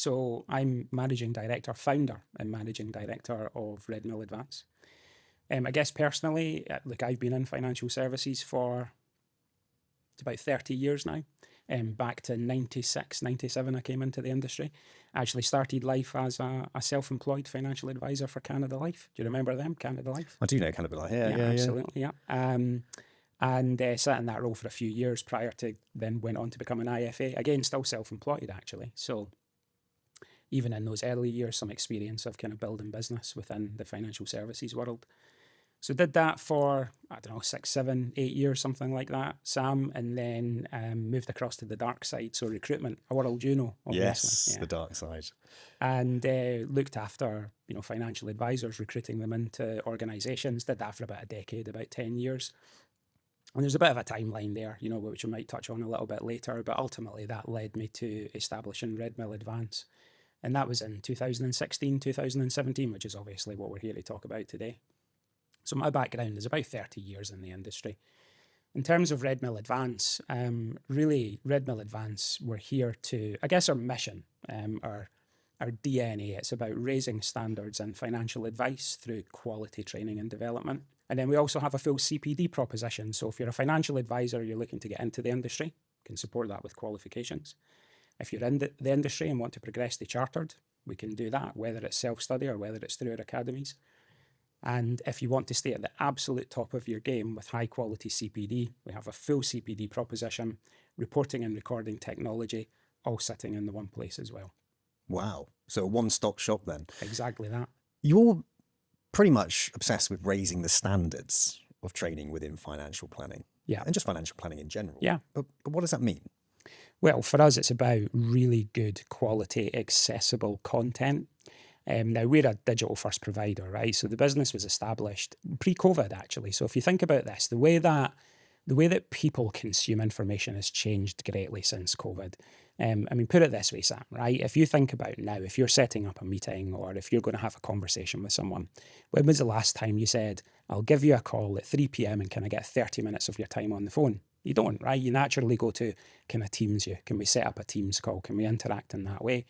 So I'm managing director, founder and managing director of Redmill Advance. I guess personally, look, I've been in financial services for about 30 years now. Back to 96, 97, I came into the industry. I actually started life as a self-employed financial advisor for Canada Life. Do you remember them, Canada Life? I do know Canada Life, yeah. Absolutely, yeah. And sat in that role for a few years prior to then went on to become an IFA. Again, still self-employed, actually. So even in those early years, some experience of kind of building business within the financial services world. So did that for, I don't know, 6, 7, 8 years, something like that, Sam, and then moved across to the dark side. So recruitment, a world you know, obviously. Yes, the dark side. And looked after, financial advisors, recruiting them into organisations. Did that for about a decade, about 10 years. And there's a bit of a timeline there, which we might touch on a little bit later. But ultimately, that led me to establishing Redmill Advance. And that was in 2016, 2017, which is obviously what we're here to talk about today. So my background is about 30 years in the industry. In terms of Redmill Advance, really, Redmill Advance, we're here to, I guess our mission, our DNA, it's about raising standards in financial advice through quality training and development. And then we also have a full CPD proposition. So if you're a financial advisor, you're looking to get into the industry, you can support that with qualifications. If you're in the industry and want to progress to chartered, we can do that, whether it's self-study or whether it's through our academies. And if you want to stay at the absolute top of your game with high quality CPD, we have a full CPD proposition, reporting and recording technology, all sitting in the one place as well. Wow. So a one-stop shop then. Exactly that. You're pretty much obsessed with raising the standards of training within financial planning. Yeah. And just financial planning in general. Yeah. But what does that mean? Well, for us, it's about really good quality, accessible content. Now, we're a digital-first provider, right? So the business was established pre-COVID, actually. So if you think about this, the way that people consume information has changed greatly since COVID. Put it this way, Sam, right? If you think about now, if you're setting up a meeting or if you're going to have a conversation with someone, when was the last time you said, I'll give you a call at 3 p.m. and can I get 30 minutes of your time on the phone? You don't, right? You naturally go to, can I Teams you? Can we set up a Teams call? Can we interact in that way?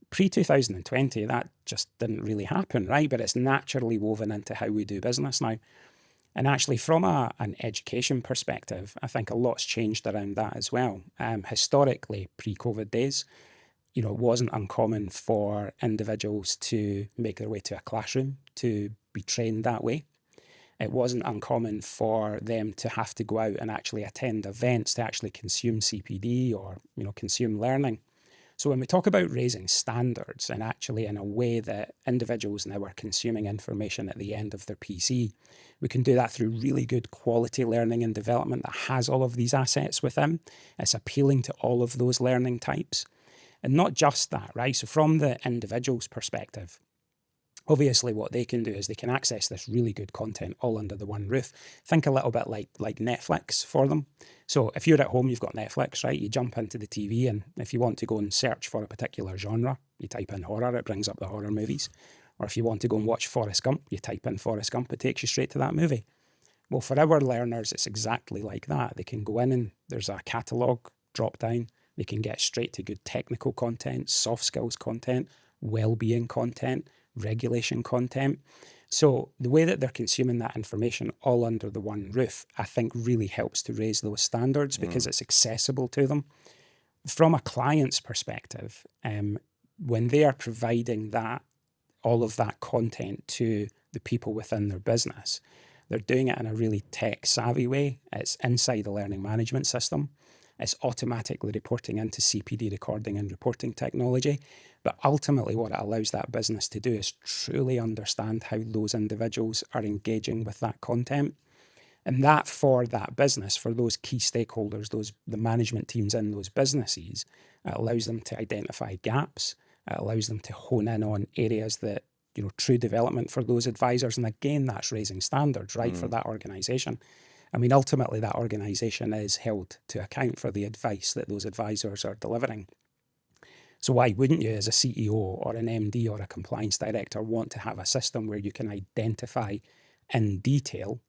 Pre-2020, that just didn't really happen, right? But it's naturally woven into how we do business now. And actually, from an education perspective, I think a lot's changed around that as well. Historically, pre-COVID days, it wasn't uncommon for individuals to make their way to a classroom to be trained that way. It wasn't uncommon for them to have to go out and actually attend events to actually consume CPD or, consume learning. So when we talk about raising standards and actually in a way that individuals now are consuming information at the end of their PC, we can do that through really good quality learning and development that has all of these assets within. It's appealing to all of those learning types. And not just that, right? So from the individual's perspective, obviously what they can do is they can access this really good content all under the one roof. Think a little bit like Netflix for them. So if you're at home, you've got Netflix, right? You jump into the TV and if you want to go and search for a particular genre, you type in horror, it brings up the horror movies. Or if you want to go and watch Forrest Gump, you type in Forrest Gump, it takes you straight to that movie. Well, for our learners, it's exactly like that. They can go in and there's a catalogue drop down. They can get straight to good technical content, soft skills content, well-being content, regulation content. So the way that they're consuming that information all under the one roof, I think really helps to raise those standards because it's accessible to them. From a client's perspective, when they are providing all of that content to the people within their business, they're doing it in a really tech-savvy way. It's inside the learning management system. It's automatically reporting into CPD recording and reporting technology. But ultimately what it allows that business to do is truly understand how those individuals are engaging with that content. And that for that business, for those key stakeholders, the management teams in those businesses, it allows them to identify gaps. It allows them to hone in on areas that, true development for those advisors. And again, that's raising standards, right, for that organisation. Ultimately, that organisation is held to account for the advice that those advisors are delivering. So why wouldn't you, as a CEO or an MD or a compliance director, want to have a system where you can identify in detail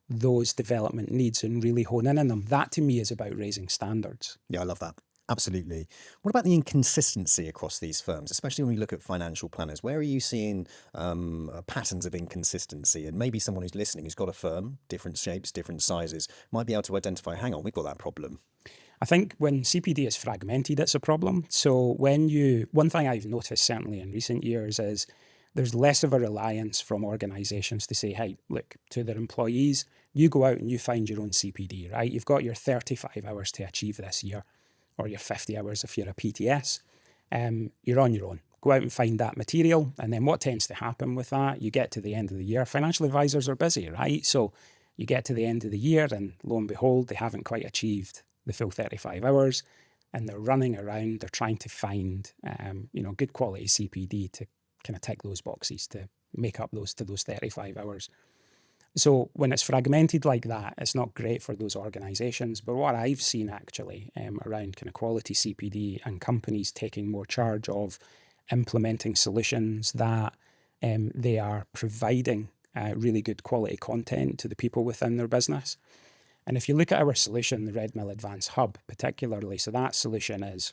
those development needs and really hone in on them? That, to me, is about raising standards. Yeah, I love that. Absolutely. What about the inconsistency across these firms, especially when we look at financial planners? Where are you seeing patterns of inconsistency? And maybe someone who's listening who's got a firm, different shapes, different sizes, might be able to identify, hang on, we've got that problem. I think when CPD is fragmented, it's a problem. So one thing I've noticed certainly in recent years is there's less of a reliance from organizations to say, hey, look, to their employees, you go out and you find your own CPD, right? You've got your 35 hours to achieve this year, or your 50 hours if you're a PTS. You're on your own. Go out and find that material. And then what tends to happen with that, you get to the end of the year, financial advisors are busy, right? So you get to the end of the year and lo and behold, they haven't quite achieved the full 35 hours and they're running around, they're trying to find, good quality CPD to kind of tick those boxes to make up those 35 hours. So when it's fragmented like that, it's not great for those organizations. But what I've seen actually around kind of quality CPD and companies taking more charge of implementing solutions that they are providing really good quality content to the people within their business. And if you look at our solution, the Redmill Advance Hub particularly, so that solution is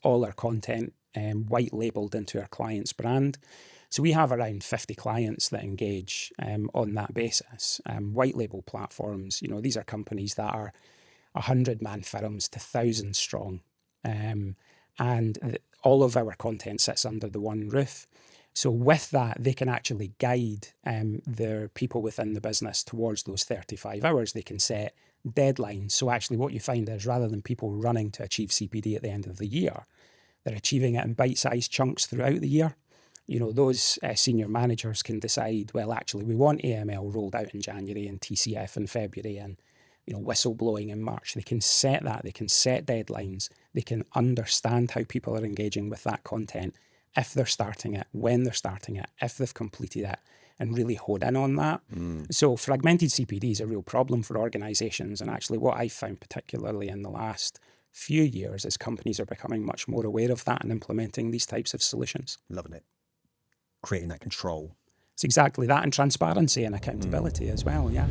all our content white labeled into our client's brand. So we have around 50 clients that engage on that basis. White label platforms, these are companies that are 100-man firms to 1,000 strong. And all of our content sits under the one roof. So with that, they can actually guide their people within the business towards those 35 hours. They can set deadlines. So actually what you find is rather than people running to achieve CPD at the end of the year, they're achieving it in bite-sized chunks throughout the year. Those senior managers can decide, well, actually, we want AML rolled out in January and TCF in February and, whistleblowing in March. They can set that. They can set deadlines. They can understand how people are engaging with that content, if they're starting it, when they're starting it, if they've completed it, and really hone in on that. So fragmented CPD is a real problem for organizations. And actually what I found particularly in the last few years is companies are becoming much more aware of that and implementing these types of solutions. Loving it. Creating that control. It's exactly that, and transparency and accountability as well, yeah.